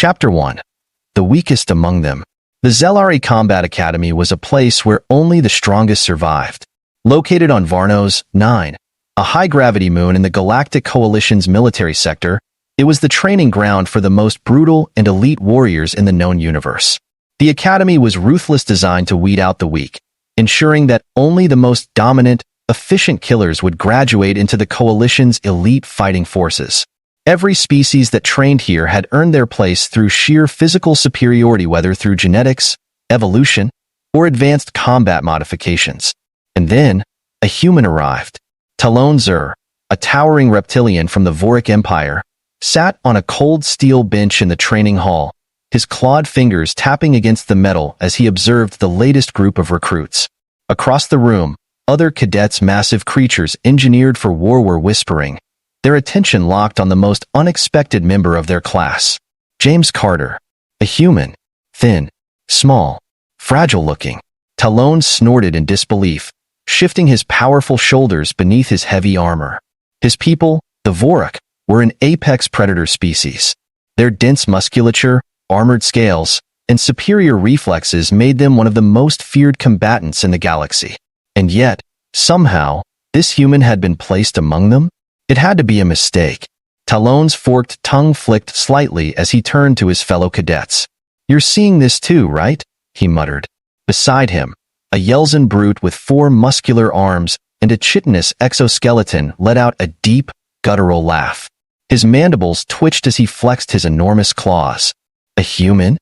Chapter 1. The Weakest Among Them. The Zelari Combat Academy was a place where only the strongest survived. Located on Varnos 9, a high-gravity moon in the Galactic Coalition's military sector, it was the training ground for the most brutal and elite warriors in the known universe. The academy was ruthlessly designed to weed out the weak, ensuring that only the most dominant, efficient killers would graduate into the Coalition's elite fighting forces. Every species that trained here had earned their place through sheer physical superiority, whether through genetics, evolution, or advanced combat modifications. And then, a human arrived. Talon Zur, a towering reptilian from the Voric Empire, sat on a cold steel bench in the training hall, his clawed fingers tapping against the metal as he observed the latest group of recruits. Across the room, other cadets, massive creatures engineered for war, were whispering, their attention locked on the most unexpected member of their class. James Carter, a human, thin, small, fragile-looking. Talon snorted in disbelief, shifting his powerful shoulders beneath his heavy armor. His people, the Voric, were an apex predator species. Their dense musculature, armored scales, and superior reflexes made them one of the most feared combatants in the galaxy. And yet, somehow, this human had been placed among them? It had to be a mistake. Talon's forked tongue flicked slightly as he turned to his fellow cadets. "You're seeing this too, right?" he muttered. Beside him, a Yelzan brute with 4 muscular arms and a chitinous exoskeleton let out a deep, guttural laugh. His mandibles twitched as he flexed his enormous claws. "A human?"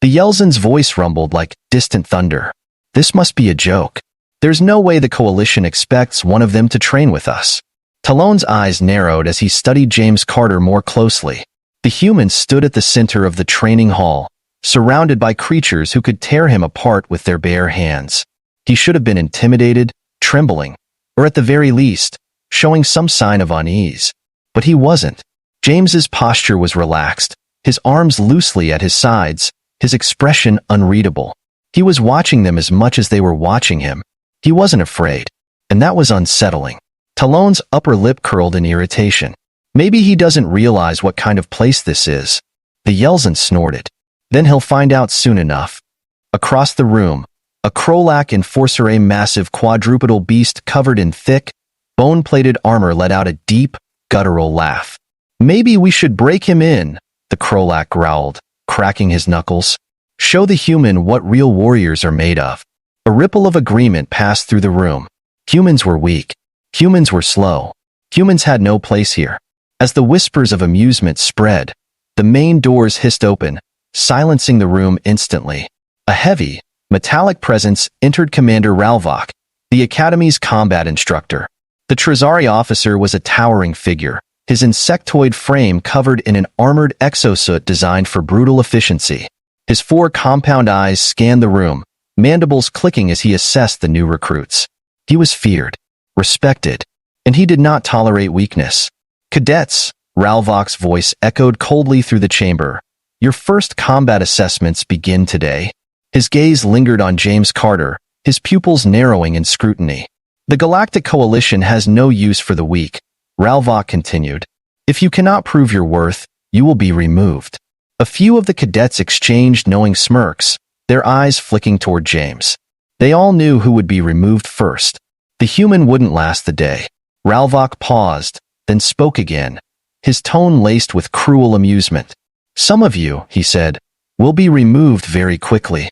The Yelzan's voice rumbled like distant thunder. "This must be a joke. There's no way the Coalition expects one of them to train with us." Talon's eyes narrowed as he studied James Carter more closely. The human stood at the center of the training hall, surrounded by creatures who could tear him apart with their bare hands. He should have been intimidated, trembling, or at the very least, showing some sign of unease. But he wasn't. James's posture was relaxed, his arms loosely at his sides, his expression unreadable. He was watching them as much as they were watching him. He wasn't afraid, and that was unsettling. Talon's upper lip curled in irritation. Maybe he doesn't realize what kind of place this is. The Yelzan snorted. Then he'll find out soon enough. Across the room, a Krolak Enforcer, a massive quadrupedal beast covered in thick, bone-plated armor, let out a deep, guttural laugh. "Maybe we should break him in," the Krolak growled, cracking his knuckles. "Show the human what real warriors are made of." A ripple of agreement passed through the room. Humans were weak. Humans were slow. Humans had no place here. As the whispers of amusement spread, the main doors hissed open, silencing the room instantly. A heavy, metallic presence entered. Commander Ralvok, the Academy's combat instructor. The Trizari officer was a towering figure, his insectoid frame covered in an armored exosuit designed for brutal efficiency. His 4 compound eyes scanned the room, mandibles clicking as he assessed the new recruits. He was feared, respected, and he did not tolerate weakness. "Cadets," Ralvok's voice echoed coldly through the chamber, "your first combat assessments begin today." His gaze lingered on James Carter, his pupils narrowing in scrutiny. "The Galactic Coalition has no use for the weak," Ralvok continued. "If you cannot prove your worth, you will be removed." A few of the cadets exchanged knowing smirks, their eyes flicking toward James. They all knew who would be removed first. The human wouldn't last the day. Ralvok paused, then spoke again, his tone laced with cruel amusement. "Some of you," he said, "will be removed very quickly."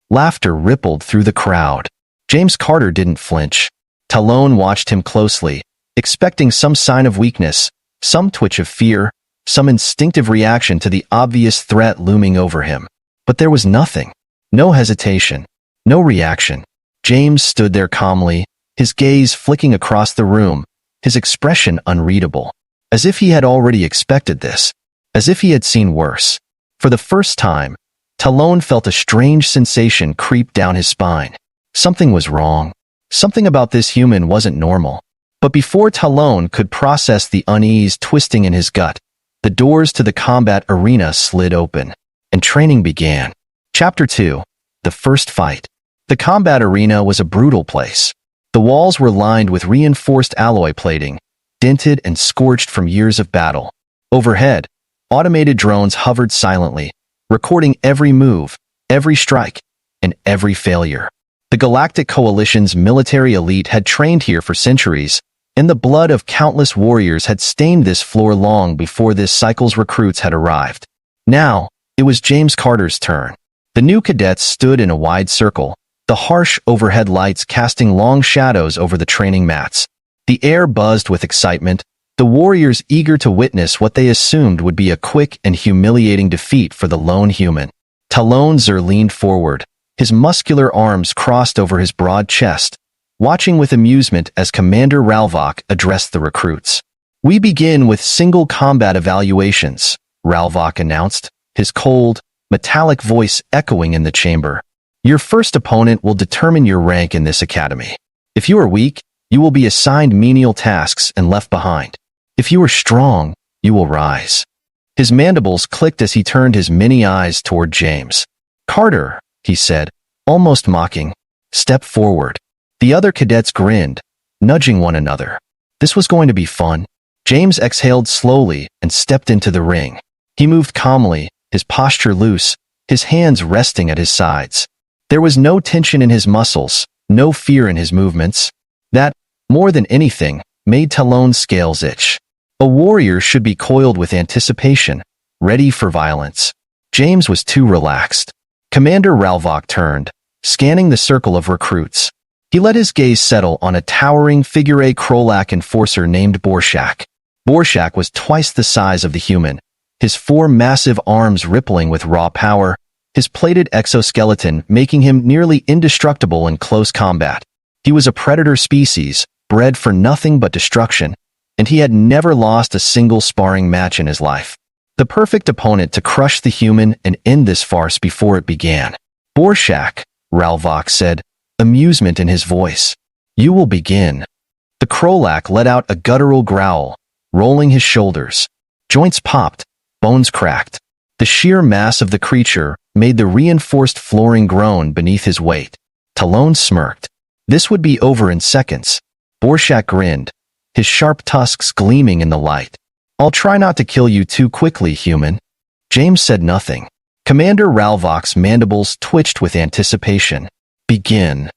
Laughter rippled through the crowd. James Carter didn't flinch. Talon watched him closely, expecting some sign of weakness, some twitch of fear, some instinctive reaction to the obvious threat looming over him. But there was nothing. No hesitation. No reaction. James stood there calmly, his gaze flicking across the room, his expression unreadable. As if he had already expected this. As if he had seen worse. For the first time, Talon felt a strange sensation creep down his spine. Something was wrong. Something about this human wasn't normal. But before Talon could process the unease twisting in his gut, the doors to the combat arena slid open, and training began. Chapter 2. The First Fight. The combat arena was a brutal place. The walls were lined with reinforced alloy plating, dented and scorched from years of battle. Overhead, automated drones hovered silently, recording every move, every strike, and every failure. The Galactic Coalition's military elite had trained here for centuries, and the blood of countless warriors had stained this floor long before this cycle's recruits had arrived. Now, it was James Carter's turn. The new cadets stood in a wide circle, the harsh overhead lights casting long shadows over the training mats. The air buzzed with excitement, the warriors eager to witness what they assumed would be a quick and humiliating defeat for the lone human. Talon Zer leaned forward, his muscular arms crossed over his broad chest, watching with amusement as Commander Ralvok addressed the recruits. "We begin with single combat evaluations," Ralvok announced, his cold, metallic voice echoing in the chamber. "Your first opponent will determine your rank in this academy. If you are weak, you will be assigned menial tasks and left behind. If you are strong, you will rise." His mandibles clicked as he turned his many eyes toward James. "Carter," he said, almost mocking, "step forward." The other cadets grinned, nudging one another. This was going to be fun. James exhaled slowly and stepped into the ring. He moved calmly, his posture loose, his hands resting at his sides. There was no tension in his muscles, no fear in his movements. That, more than anything, made Talon's scales itch. A warrior should be coiled with anticipation, ready for violence. James was too relaxed. Commander Ralvok turned, scanning the circle of recruits. He let his gaze settle on a towering figure-8 Krolak enforcer named Borshak. Borshak was twice the size of the human, his 4 massive arms rippling with raw power, his plated exoskeleton making him nearly indestructible in close combat. He was a predator species, bred for nothing but destruction, and he had never lost a single sparring match in his life. The perfect opponent to crush the human and end this farce before it began. "Borshak," Ralvok said, amusement in his voice. "You will begin." The Krolak let out a guttural growl, rolling his shoulders. Joints popped, bones cracked. The sheer mass of the creature made the reinforced flooring groan beneath his weight. Talon smirked. This would be over in seconds. Borshak grinned, his sharp tusks gleaming in the light. "I'll try not to kill you too quickly, human." James said nothing. Commander Ralvok's mandibles twitched with anticipation. "Begin."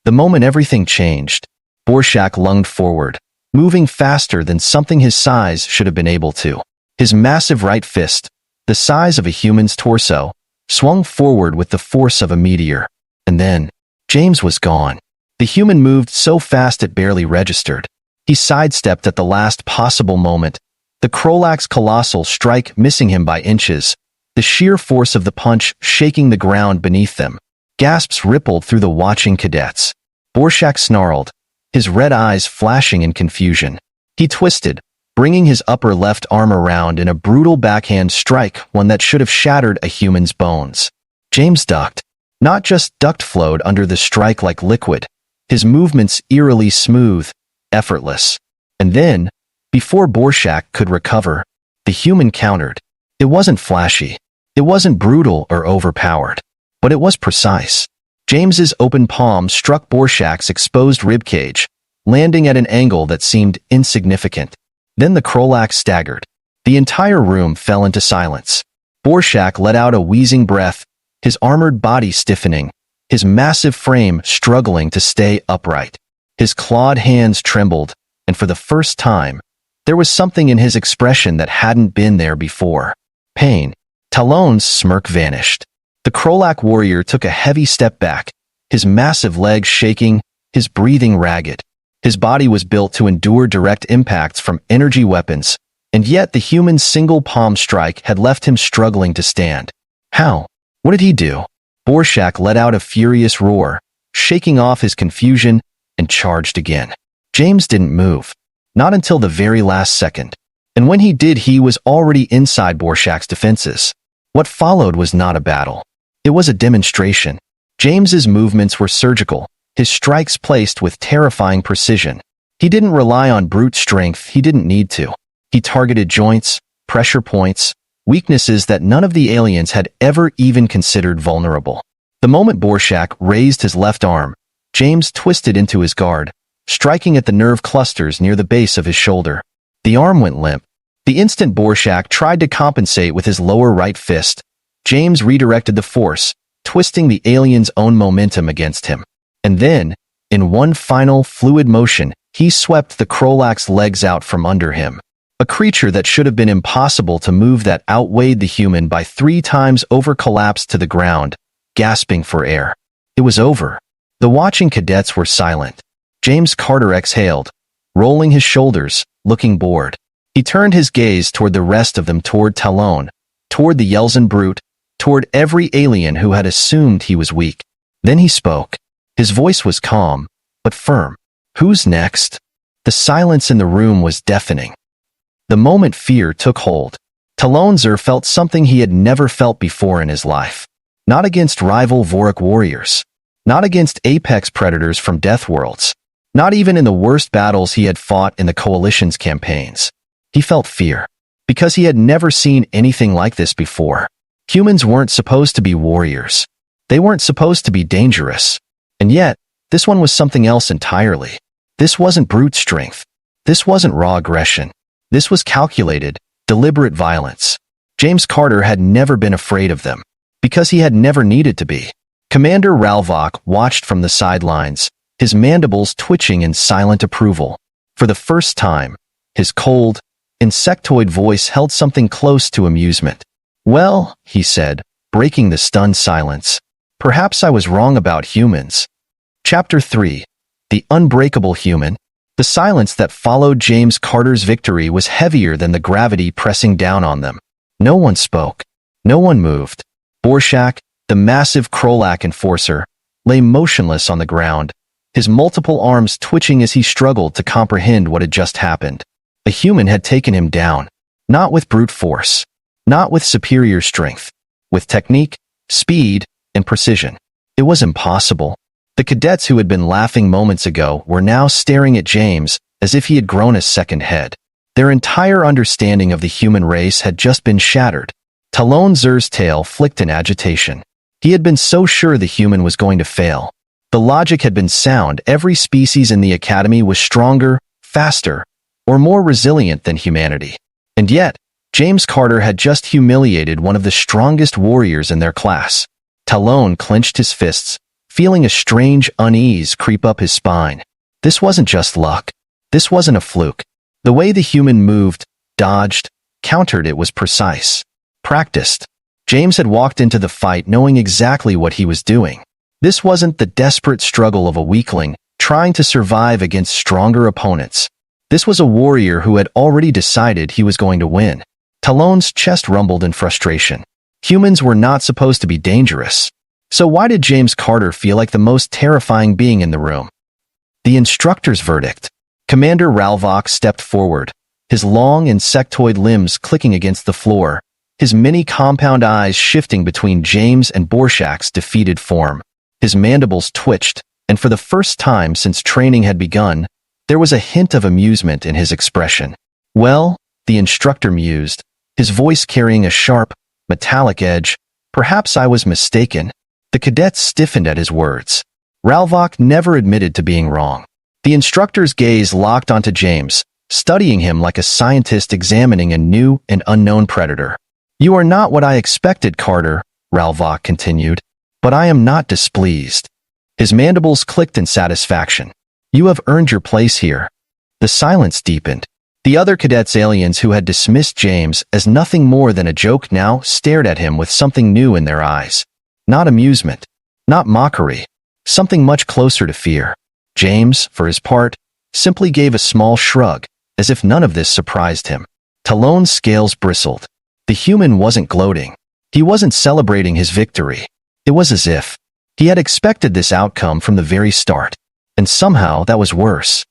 The moment everything changed, Borshak lunged forward, moving faster than something his size should have been able to. His massive right fist, the size of a human's torso, swung forward with the force of a meteor. And then, James was gone. The human moved so fast it barely registered. He sidestepped at the last possible moment, the Krolak's colossal strike missing him by inches, the sheer force of the punch shaking the ground beneath them. Gasps rippled through the watching cadets. Borshak snarled, his red eyes flashing in confusion. He twisted, bringing his upper left arm around in a brutal backhand strike, one that should have shattered a human's bones. James ducked. Not just ducked, flowed under the strike like liquid, his movements eerily smooth, effortless. And then, before Borshak could recover, the human countered. It wasn't flashy. It wasn't brutal or overpowered. But it was precise. James's open palm struck Borshak's exposed ribcage, landing at an angle that seemed insignificant. Then the Krolak staggered. The entire room fell into silence. Borshak let out a wheezing breath, his armored body stiffening, his massive frame struggling to stay upright. His clawed hands trembled, and for the first time, there was something in his expression that hadn't been there before. Pain. Talon's smirk vanished. The Krolak warrior took a heavy step back, his massive legs shaking, his breathing ragged. His body was built to endure direct impacts from energy weapons, and yet the human's single palm strike had left him struggling to stand. How? What did he do? Borshak let out a furious roar, shaking off his confusion, and charged again. James didn't move. Not until the very last second. And when he did, he was already inside Borshak's defenses. What followed was not a battle. It was a demonstration. James's movements were surgical, his strikes placed with terrifying precision. He didn't rely on brute strength, he didn't need to. He targeted joints, pressure points, weaknesses that none of the aliens had ever even considered vulnerable. The moment Borshak raised his left arm, James twisted into his guard, striking at the nerve clusters near the base of his shoulder. The arm went limp. The instant Borshak tried to compensate with his lower right fist, James redirected the force, twisting the alien's own momentum against him. And then, in one final fluid motion, he swept the Krolak's legs out from under him. A creature that should have been impossible to move that outweighed the human by 3 times over collapsed to the ground, gasping for air. It was over. The watching cadets were silent. James Carter exhaled, rolling his shoulders, looking bored. He turned his gaze toward the rest of them, toward Talon, toward the Yeltsin brute, toward every alien who had assumed he was weak. Then he spoke. His voice was calm, but firm. "Who's next?" The silence in the room was deafening. The moment fear took hold, Talon Zer felt something he had never felt before in his life. Not against rival Vorik warriors. Not against apex predators from death worlds. Not even in the worst battles he had fought in the Coalition's campaigns. He felt fear. Because he had never seen anything like this before. Humans weren't supposed to be warriors. They weren't supposed to be dangerous. And yet, this one was something else entirely. This wasn't brute strength. This wasn't raw aggression. This was calculated, deliberate violence. James Carter had never been afraid of them. Because he had never needed to be. Commander Ralvok watched from the sidelines, his mandibles twitching in silent approval. For the first time, his cold, insectoid voice held something close to amusement. "Well," he said, breaking the stunned silence, "perhaps I was wrong about humans." Chapter 3. The Unbreakable Human. The silence that followed James Carter's victory was heavier than the gravity pressing down on them. No one spoke. No one moved. Borshak, the massive Krolak enforcer, lay motionless on the ground, his multiple arms twitching as he struggled to comprehend what had just happened. A human had taken him down, not with brute force, not with superior strength, with technique, speed, and precision. It was impossible. The cadets who had been laughing moments ago were now staring at James as if he had grown a second head. Their entire understanding of the human race had just been shattered. Talon Zer's tail flicked in agitation. He had been so sure the human was going to fail. The logic had been sound. Every species in the Academy was stronger, faster, or more resilient than humanity. And yet, James Carter had just humiliated one of the strongest warriors in their class. Talon clenched his fists, feeling a strange unease creep up his spine. This wasn't just luck. This wasn't a fluke. The way the human moved, dodged, countered, it was precise. Practiced. James had walked into the fight knowing exactly what he was doing. This wasn't the desperate struggle of a weakling trying to survive against stronger opponents. This was a warrior who had already decided he was going to win. Talon's chest rumbled in frustration. Humans were not supposed to be dangerous. So why did James Carter feel like the most terrifying being in the room? The instructor's verdict. Commander Ralvok stepped forward, his long insectoid limbs clicking against the floor, his many compound eyes shifting between James and Borshak's defeated form. His mandibles twitched, and for the first time since training had begun, there was a hint of amusement in his expression. "Well," the instructor mused, his voice carrying a sharp, metallic edge, "perhaps I was mistaken." The cadets stiffened at his words. Ralvok never admitted to being wrong. The instructor's gaze locked onto James, studying him like a scientist examining a new and unknown predator. "You are not what I expected, Carter," Ralvok continued, "but I am not displeased." His mandibles clicked in satisfaction. "You have earned your place here." The silence deepened. The other cadets, aliens who had dismissed James as nothing more than a joke, now stared at him with something new in their eyes. Not amusement, not mockery, something much closer to fear. James, for his part, simply gave a small shrug, as if none of this surprised him. Talon's scales bristled. The human wasn't gloating. He wasn't celebrating his victory. It was as if he had expected this outcome from the very start, and somehow that was worse.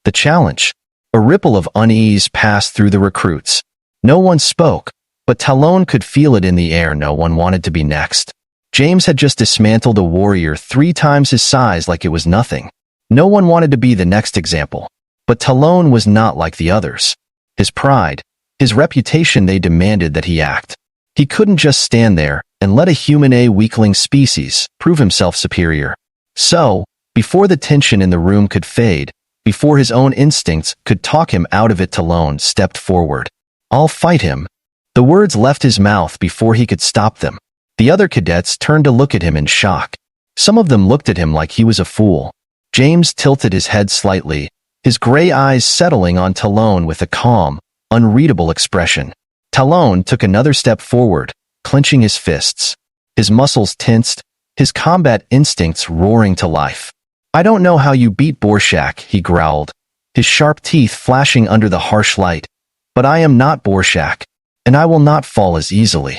The challenge. A ripple of unease passed through the recruits. No one spoke, but Talon could feel it in the air. No one wanted to be next. James had just dismantled a warrior 3 times his size like it was nothing. No one wanted to be the next example. But Talon was not like the others. His pride, his reputation, they demanded that he act. He couldn't just stand there and let a human, a weakling species, prove himself superior. So, before the tension in the room could fade, before his own instincts could talk him out of it, Talon stepped forward. "I'll fight him," The words left his mouth before he could stop them. The other cadets turned to look at him in shock. Some of them looked at him like he was a fool. James tilted his head slightly, his gray eyes settling on Talon with a calm, unreadable expression. Talon took another step forward, clenching his fists. His muscles tensed, his combat instincts roaring to life. "I don't know how you beat Borshak," he growled, his sharp teeth flashing under the harsh light. "But I am not Borshak, and I will not fall as easily."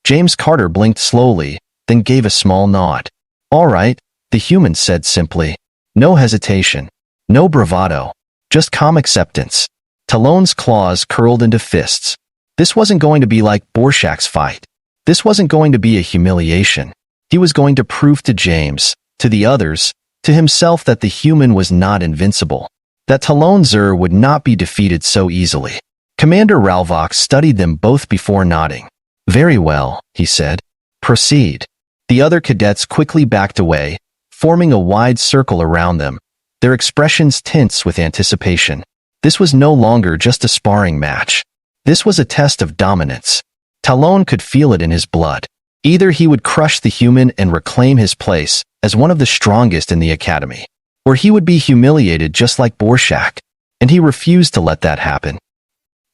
James Carter blinked slowly, then gave a small nod. "All right," the human said simply. No hesitation, no bravado, just calm acceptance. Talon's claws curled into fists. This wasn't going to be like Borshak's fight. This wasn't going to be a humiliation. He was going to prove to James, to the others, to himself that the human was not invincible, that Talon Zur would not be defeated so easily. Commander Ralvok studied them both before nodding. "Very well," he said. "Proceed." The other cadets quickly backed away, forming a wide circle around them, their expressions tense with anticipation. This was no longer just a sparring match. This was a test of dominance. Talon could feel it in his blood. Either he would crush the human and reclaim his place as one of the strongest in the academy, or he would be humiliated just like Borshak, and he refused to let that happen.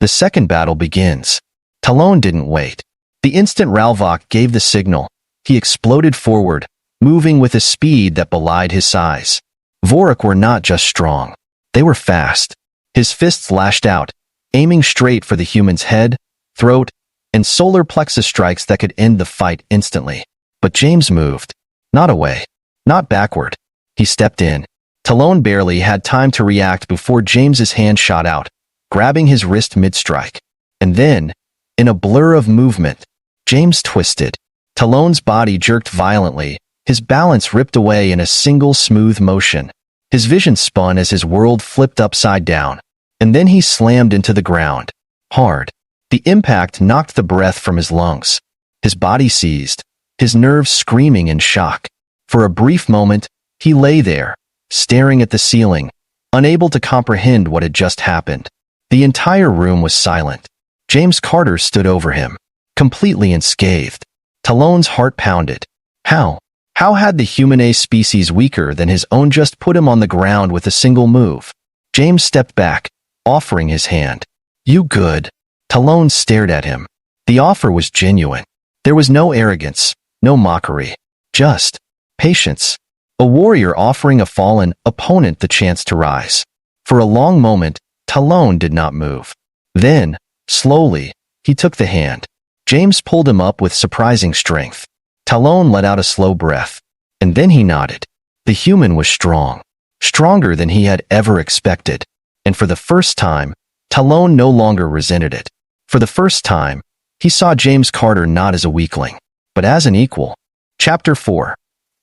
The second battle begins. Talon didn't wait. The instant Ralvok gave the signal, he exploded forward, moving with a speed that belied his size. Vorik were not just strong. They were fast. His fists lashed out, aiming straight for the human's head, throat, and solar plexus strikes that could end the fight instantly. But James moved. Not away. Not backward. He stepped in. Talon barely had time to react before James's hand shot out, grabbing his wrist mid-strike. And then, in a blur of movement, James twisted. Talon's body jerked violently, his balance ripped away in a single smooth motion. His vision spun as his world flipped upside down, and then he slammed into the ground. Hard. The impact knocked the breath from his lungs. His body seized, his nerves screaming in shock. For a brief moment, he lay there, staring at the ceiling, unable to comprehend what had just happened. The entire room was silent. James Carter stood over him, completely unscathed. Talon's heart pounded. How? How had the human species weaker than his own just put him on the ground with a single move? James stepped back, offering his hand. "You good?" Talon stared at him. The offer was genuine. There was no arrogance, no mockery, just patience. A warrior offering a fallen opponent the chance to rise. For a long moment, Talon did not move. Then, slowly, he took the hand. James pulled him up with surprising strength. Talon let out a slow breath, and then he nodded. The human was strong, stronger than he had ever expected, and for the first time, Talon no longer resented it. For the first time, he saw James Carter not as a weakling, but as an equal. Chapter 4.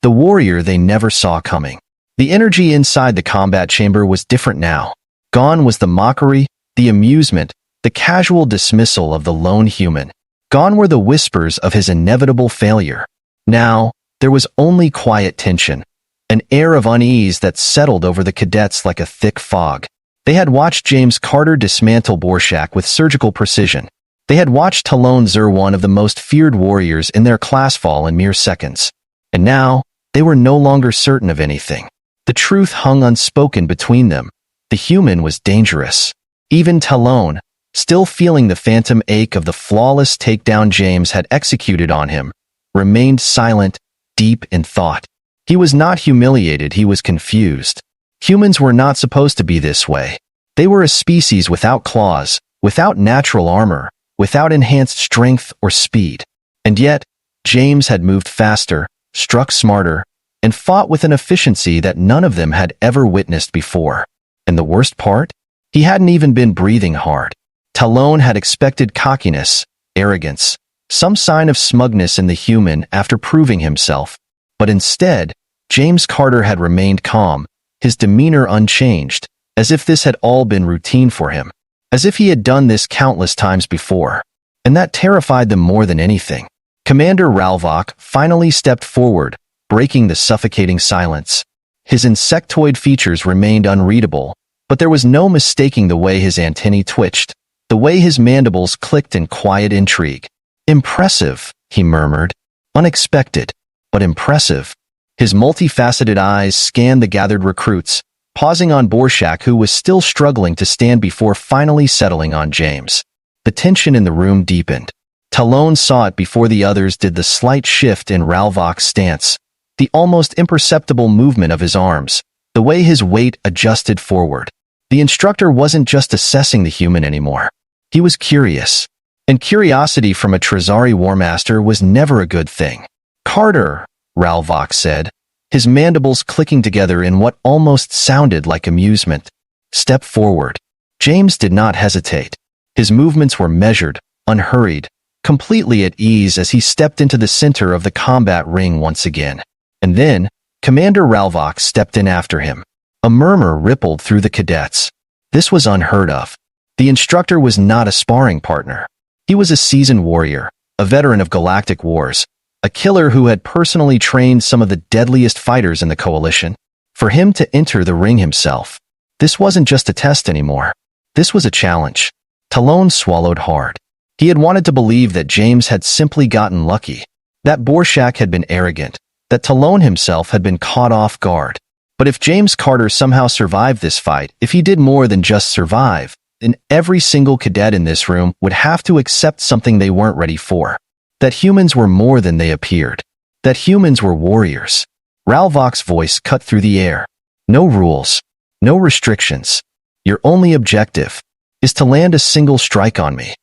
The warrior they never saw coming. The energy inside the combat chamber was different now. Gone was the mockery, the amusement, the casual dismissal of the lone human. Gone were the whispers of his inevitable failure. Now, there was only quiet tension, an air of unease that settled over the cadets like a thick fog. They had watched James Carter dismantle Borshak with surgical precision. They had watched Talon Zur, one of the most feared warriors in their class, fall in mere seconds. And now, they were no longer certain of anything. The truth hung unspoken between them. The human was dangerous. Even Talon, still feeling the phantom ache of the flawless takedown James had executed on him, remained silent, deep in thought. He was not humiliated, he was confused. Humans were not supposed to be this way. They were a species without claws, without natural armor, without enhanced strength or speed. And yet, James had moved faster, struck smarter, and fought with an efficiency that none of them had ever witnessed before. And the worst part? He hadn't even been breathing hard. Talon had expected cockiness, arrogance, some sign of smugness in the human after proving himself. But instead, James Carter had remained calm, his demeanor unchanged, as if this had all been routine for him, as if he had done this countless times before. And that terrified them more than anything. Commander Ralvok finally stepped forward, breaking the suffocating silence. His insectoid features remained unreadable, but there was no mistaking the way his antennae twitched. the way his mandibles clicked in quiet intrigue. "Impressive," he murmured. "Unexpected, but impressive." His multifaceted eyes scanned the gathered recruits, pausing on Borshak, who was still struggling to stand before finally settling on James. The tension in the room deepened. Talon saw it before the others did. The slight shift in Ralvok's stance, the almost imperceptible movement of his arms, the way his weight adjusted forward. The instructor wasn't just assessing the human anymore. He was curious. And curiosity from a Trazari Warmaster was never a good thing. "Carter," Ralvok said, his mandibles clicking together in what almost sounded like amusement. "Step forward." James did not hesitate. His movements were measured, unhurried, completely at ease as he stepped into the center of the combat ring once again. And then, Commander Ralvok stepped in after him. A murmur rippled through the cadets. This was unheard of. The instructor was not a sparring partner. He was a seasoned warrior, a veteran of galactic wars, a killer who had personally trained some of the deadliest fighters in the Coalition. For him to enter the ring himself, this wasn't just a test anymore. This was a challenge. Talon swallowed hard. He had wanted to believe that James had simply gotten lucky, that Borshak had been arrogant, that Talon himself had been caught off guard. But if James Carter somehow survived this fight, if he did more than just survive, then every single cadet in this room would have to accept something they weren't ready for. That humans were more than they appeared. That humans were warriors. Ralvok's voice cut through the air. "No rules. No restrictions. Your only objective is to land a single strike on me."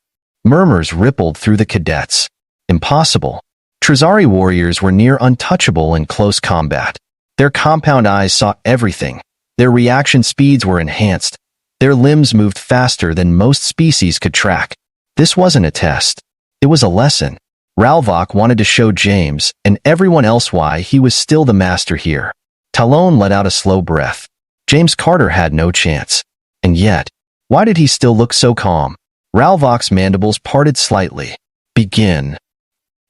Murmurs rippled through the cadets. Impossible. Trazari warriors were near untouchable in close combat. Their compound eyes saw everything. Their reaction speeds were enhanced. Their limbs moved faster than most species could track. This wasn't a test. It was a lesson. Ralvok wanted to show James and everyone else why he was still the master here. Talon let out a slow breath. James Carter had no chance. And yet, why did he still look so calm? Ralvok's mandibles parted slightly. "Begin."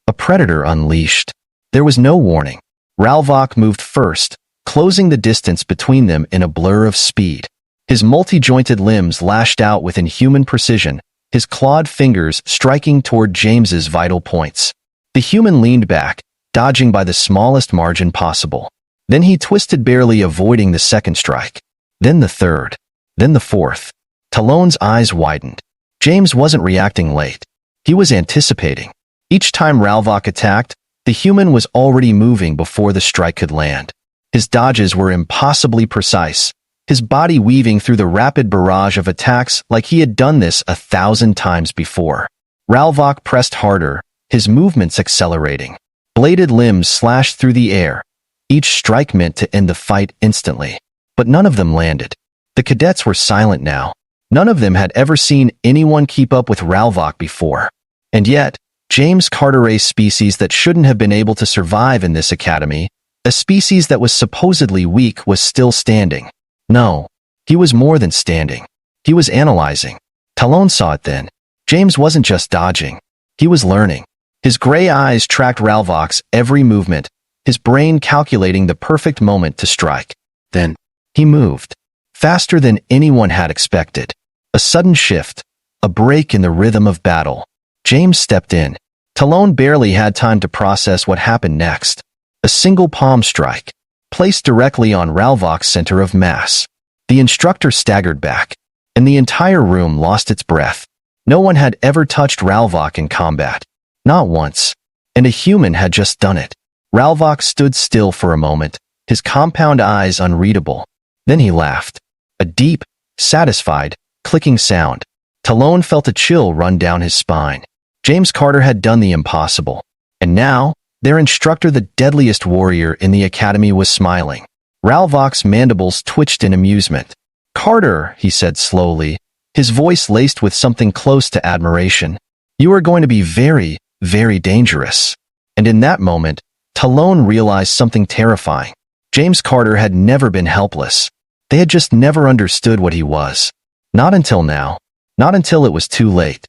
A predator unleashed. There was no warning. Ralvok moved first, closing the distance between them in a blur of speed. His multi-jointed limbs lashed out with inhuman precision, his clawed fingers striking toward James's vital points. The human leaned back, dodging by the smallest margin possible. Then he twisted, barely avoiding the second strike. Then the third. Then the fourth. Talon's eyes widened. James wasn't reacting late. He was anticipating. Each time Ralvok attacked, the human was already moving before the strike could land. His dodges were impossibly precise, his body weaving through the rapid barrage of attacks like he had done this 1,000 times before. Ralvok pressed harder, his movements accelerating. Bladed limbs slashed through the air. Each strike meant to end the fight instantly. But none of them landed. The cadets were silent now. None of them had ever seen anyone keep up with Ralvok before. And yet, James Carter, a species that shouldn't have been able to survive in this academy, a species that was supposedly weak, was still standing. No, he was more than standing. He was analyzing. Talon saw it then. James wasn't just dodging. He was learning. His gray eyes tracked Ralvok's every movement, his brain calculating the perfect moment to strike. Then, he moved. Faster than anyone had expected. A sudden shift. A break in the rhythm of battle. James stepped in. Talon barely had time to process what happened next. A single palm strike, placed directly on Ralvok's center of mass. The instructor staggered back, and the entire room lost its breath. No one had ever touched Ralvok in combat. Not once. And a human had just done it. Ralvok stood still for a moment, his compound eyes unreadable. Then he laughed. A deep, satisfied, clicking sound. Talon felt a chill run down his spine. James Carter had done the impossible. And now, their instructor, the deadliest warrior in the academy, was smiling. Ralvok's mandibles twitched in amusement. "Carter," he said slowly, his voice laced with something close to admiration, "you are going to be very, very dangerous." And in that moment, Talon realized something terrifying. James Carter had never been helpless. They had just never understood what he was. Not until now. Not until it was too late.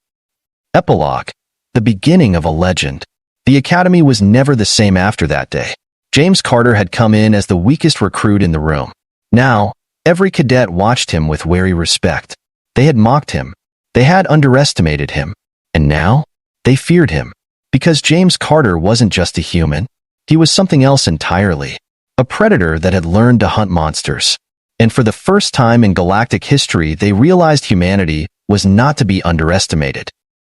Epilogue. The beginning of a legend. The academy was never the same after that day. James Carter had come in as the weakest recruit in the room. Now, every cadet watched him with wary respect. They had mocked him. They had underestimated him, and now they feared him. Because James Carter wasn't just a human, he was something else entirely. A predator that had learned to hunt monsters. And for the first time in galactic history, they realized humanity was not to be underestimated.